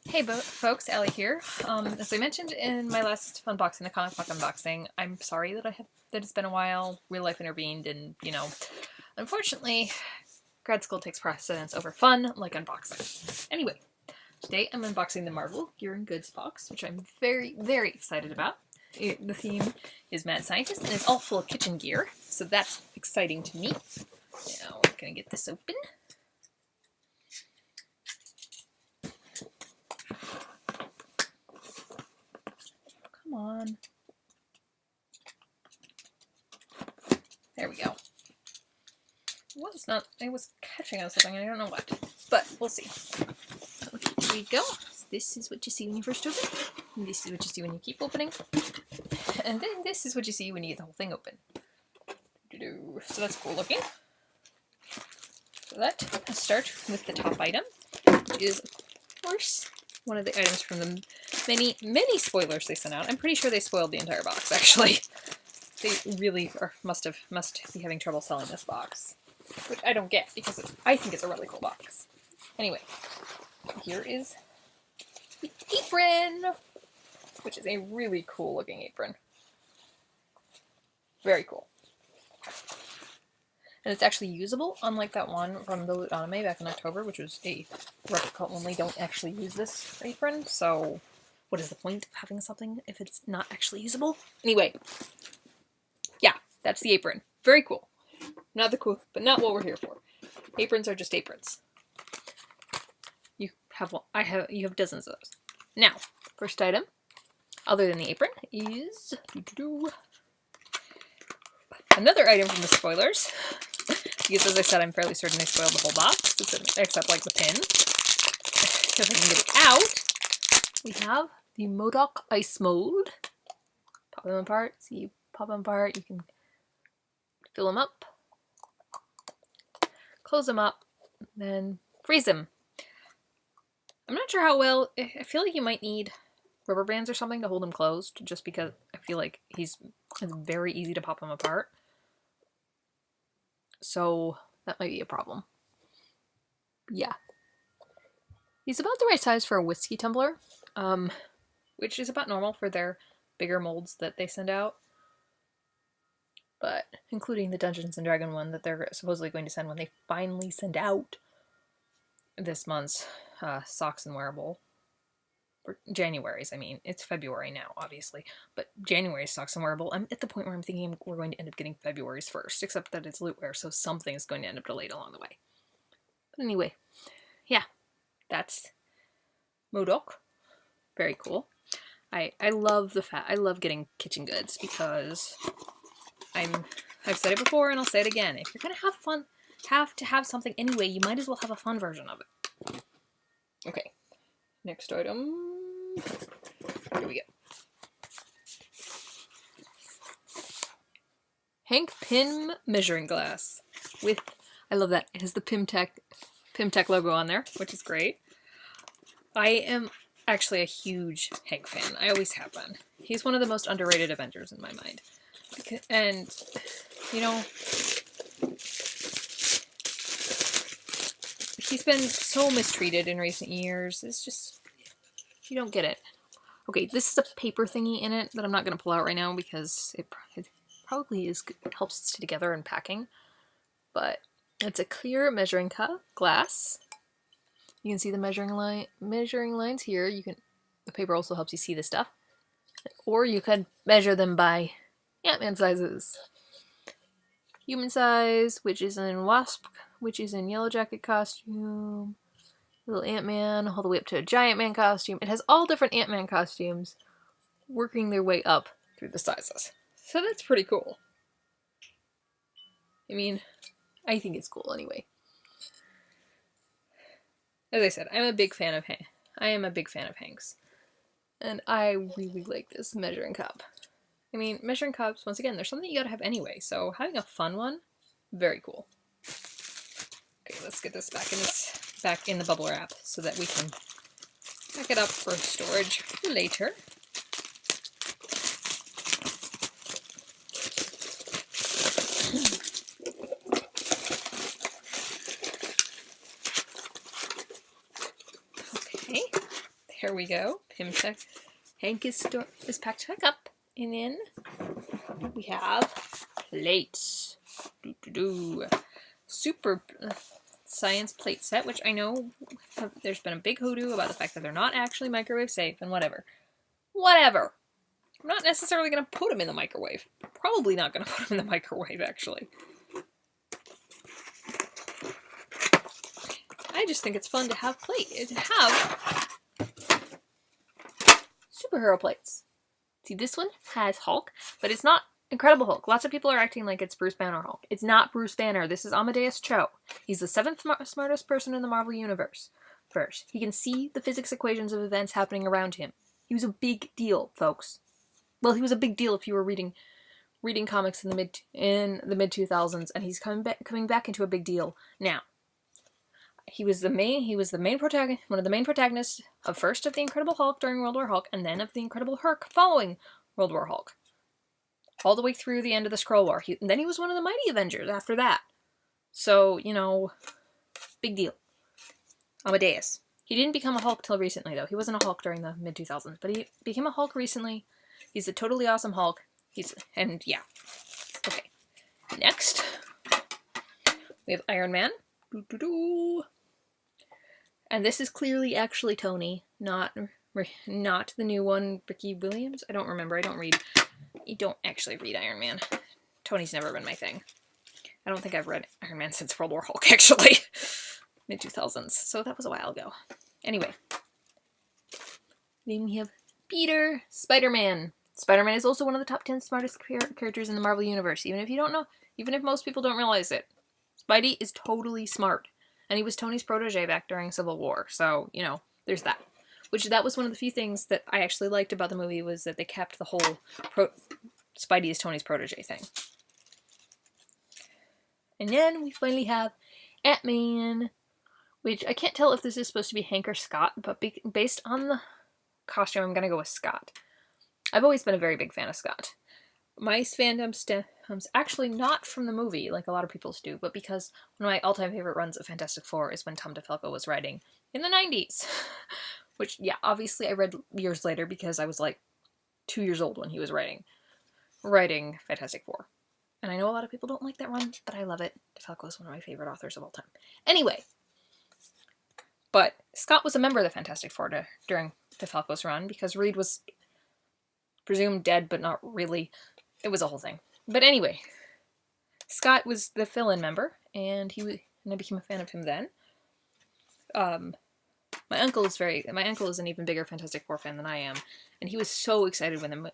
Hey folks, Ellie here. As I mentioned in my last unboxing, the comic book unboxing, I'm sorry that it's been a while. Real life intervened, and unfortunately, grad school takes precedence over fun like unboxing. Anyway, today I'm unboxing the Marvel Gear and Goods box, which I'm very, very excited about. The theme is Mad Scientist, and it's all full of kitchen gear, so that's exciting to me. Now I'm gonna get this open. Come on. There we go. It was catching on something, I don't know what. But we'll see. Here we go. This is what you see when you first open. And this is what you see when you keep opening. And then this is what you see when you get the whole thing open. So that's cool looking. So let's start with the top item, which is, of course, one of the items from the many, many spoilers they sent out. I'm pretty sure they spoiled the entire box, actually. They really must be having trouble selling this box, which I don't get because I think it's a really cool box. Anyway, here is the apron, which is a really cool looking apron. Very cool. And it's actually usable, unlike that one from the Loot Anime back in October, which was a replica only. Don't actually use this apron, so what is the point of having something if it's not actually usable? Anyway. Yeah, that's the apron. Very cool. Not the cool, but not what we're here for. Aprons are just aprons. You have dozens of those. Now, first item, other than the apron, is another item from the spoilers. Because as I said, I'm fairly certain they spoiled the whole box, except like the pin. If I can get it out, we have the MODOK ice mold. Pop them apart. See, you pop them apart. You can fill them up, close them up, then freeze them. I'm not sure how well. I feel like you might need rubber bands or something to hold him closed, just because I feel like it's very easy to pop him apart. So that might be a problem. Yeah. He's about the right size for a whiskey tumbler, which is about normal for their bigger molds that they send out. But including the Dungeons & Dragons one that they're supposedly going to send when they finally send out this month's Socks and Wearable. For January's, I mean. It's February now, obviously. But January's Socks and Wearable, I'm at the point where I'm thinking we're going to end up getting February's first, except that it's Lootwear, so something is going to end up delayed along the way. But anyway, yeah, that's MODOK. Very cool. I love I love getting kitchen goods because I've said it before and I'll say it again. If you're gonna have fun, have to have something anyway, you might as well have a fun version of it. Okay, next item. Here we go. Hank Pym measuring glass with, I love that, it has the PymTech logo on there, which is great. I am actually a huge Hank fan. I always have been. He's one of the most underrated Avengers in my mind. And, you know, he's been so mistreated in recent years. It's just, you don't get it. Okay, this is a paper thingy in it that I'm not going to pull out right now because it probably helps stay together in packing. But it's a clear measuring cup, glass. You can see the measuring lines here. The paper also helps you see the stuff. Or you could measure them by Ant-Man sizes. Human size, which is in Wasp, which is in Yellow Jacket costume. Little Ant-Man, all the way up to a Giant Man costume. It has all different Ant-Man costumes working their way up through the sizes. So that's pretty cool. I mean, I think it's cool anyway. As I said, I am a big fan of Hank's. And I really like this measuring cup. I mean, measuring cups, once again, there's something you gotta have anyway, so having a fun one, very cool. Okay, let's get this back in the bubble wrap so that we can pack it up for storage later. Okay, Here we go. Hank is packed back up. And then we have plates. Super science plate set, which I know there's been a big hoodoo about the fact that they're not actually microwave safe and whatever. Whatever. I'm not necessarily going to put them in the microwave. Probably not going to put them in the microwave, actually. I just think it's fun to have superhero plates. See, this one has Hulk, but it's not Incredible Hulk. Lots of people are acting like it's Bruce Banner Hulk. It's not Bruce Banner. This is Amadeus Cho. He's the 7th smartest person in the Marvel Universe. First, he can see the physics equations of events happening around him. He was a big deal, folks. Well, he was a big deal if you were reading comics in the mid 2000s, and he's coming back into a big deal now. He was the main protagonist, one of the main protagonists of first of the Incredible Hulk during World War Hulk, and then of the Incredible Hulk following World War Hulk, all the way through the end of the Skrull War. And then he was one of the Mighty Avengers after that. So, you know, big deal. Amadeus. He didn't become a Hulk till recently, though. He wasn't a Hulk during the mid 2000s, but he became a Hulk recently. He's a totally awesome Hulk. Yeah. Okay. Next, we have Iron Man. And this is clearly actually Tony, not the new one, Ricky Williams. I don't remember. I don't actually read Iron Man. Tony's never been my thing. I don't think I've read Iron Man since World War Hulk, actually. Mid-2000s. So that was a while ago. Anyway. Then we have Peter, Spider-Man. Spider-Man is also one of the top 10 smartest characters in the Marvel Universe. Even if most people don't realize it. Spidey is totally smart. And he was Tony's protege back during Civil War. So, you know, there's that. That was one of the few things that I actually liked about the movie, was that they kept the whole Spidey is Tony's protege thing. And then we finally have Ant-Man, which I can't tell if this is supposed to be Hank or Scott, but based on the costume, I'm going to go with Scott. I've always been a very big fan of Scott. My fandom stems actually not from the movie, like a lot of people's do, but because one of my all-time favorite runs of Fantastic Four is when Tom DeFalco was writing in the 90s. Which, yeah, obviously I read years later because I was like 2 years old when he was writing Fantastic Four. And I know a lot of people don't like that run, but I love it. DeFalco is one of my favorite authors of all time. Anyway, but Scott was a member of the Fantastic Four during DeFalco's run because Reed was presumed dead, but not really. It was a whole thing. But anyway, Scott was the fill-in member, and I became a fan of him then. My uncle is an even bigger Fantastic Four fan than I am, and he was so excited when the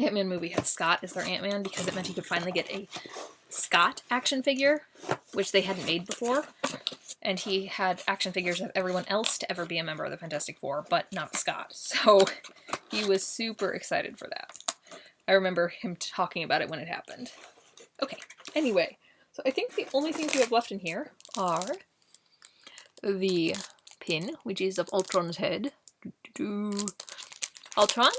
Ant-Man movie had Scott as their Ant-Man because it meant he could finally get a Scott action figure, which they hadn't made before. And he had action figures of everyone else to ever be a member of the Fantastic Four, but not Scott. So he was super excited for that. I remember him talking about it when it happened. Okay, anyway. So I think the only things we have left in here are the pin, which is of Ultron's head. Ultron,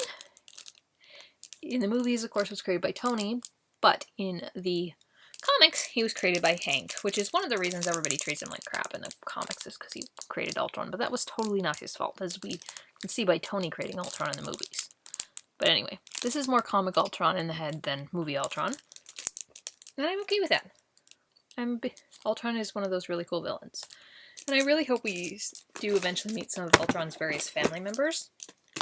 in the movies, of course, was created by Tony, but in the comics, he was created by Hank, which is one of the reasons everybody treats him like crap in the comics, is because he created Ultron, but that was totally not his fault, as we can see by Tony creating Ultron in the movies. But anyway, this is more comic Ultron in the head than movie Ultron, and I'm okay with that. Ultron is one of those really cool villains. And I really hope we do eventually meet some of Ultron's various family members,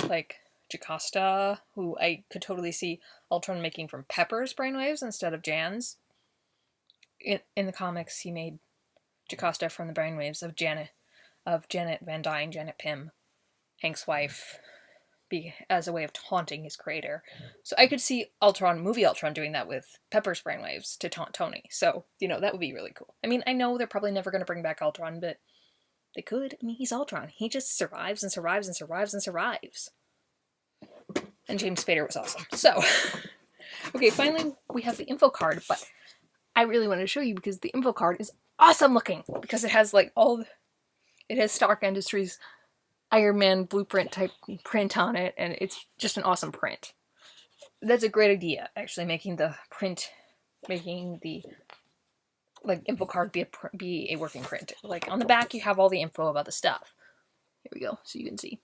like Jocasta, who I could totally see Ultron making from Pepper's brainwaves instead of Jan's. In the comics, he made Jocasta from the brainwaves of Janet Van Dyne, Janet Pym, Hank's wife, as a way of taunting his creator. So I could see movie Ultron doing that with Pepper's brainwaves to taunt Tony. So, you know, that would be really cool. I mean, I know they're probably never going to bring back Ultron, but they could. I mean, he's Ultron. He just survives and survives and survives and survives. And James Spader was awesome. So, okay, finally we have the info card, but I really wanted to show you because the info card is awesome looking because it has like it has Stark Industries Iron Man blueprint type print on it, and it's just an awesome print. That's a great idea, actually, making the info card be a working print. Like on the back, you have all the info about the stuff. Here we go, so you can see.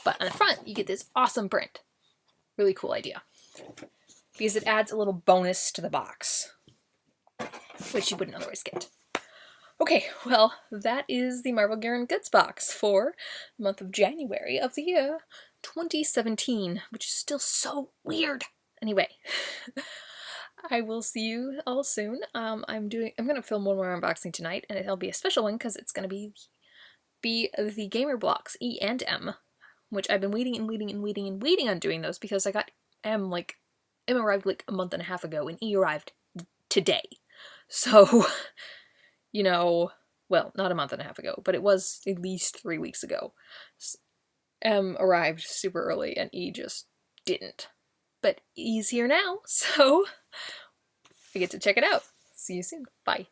But on the front, you get this awesome print. Really cool idea. Because it adds a little bonus to the box, which you wouldn't otherwise get. Okay, well, that is the Marvel Gear and Goods box for the month of January of the year 2017, which is still so weird. Anyway, I will see you all soon. I'm gonna film one more unboxing tonight, and it'll be a special one because it's gonna be the Gamer Blocks E and M, which I've been waiting on doing those because I got M arrived like a month and a half ago, and E arrived today. So, you know, well, not a month and a half ago, but it was at least 3 weeks ago. M arrived super early, and E just didn't. But E's here now, so I get to check it out. See you soon. Bye.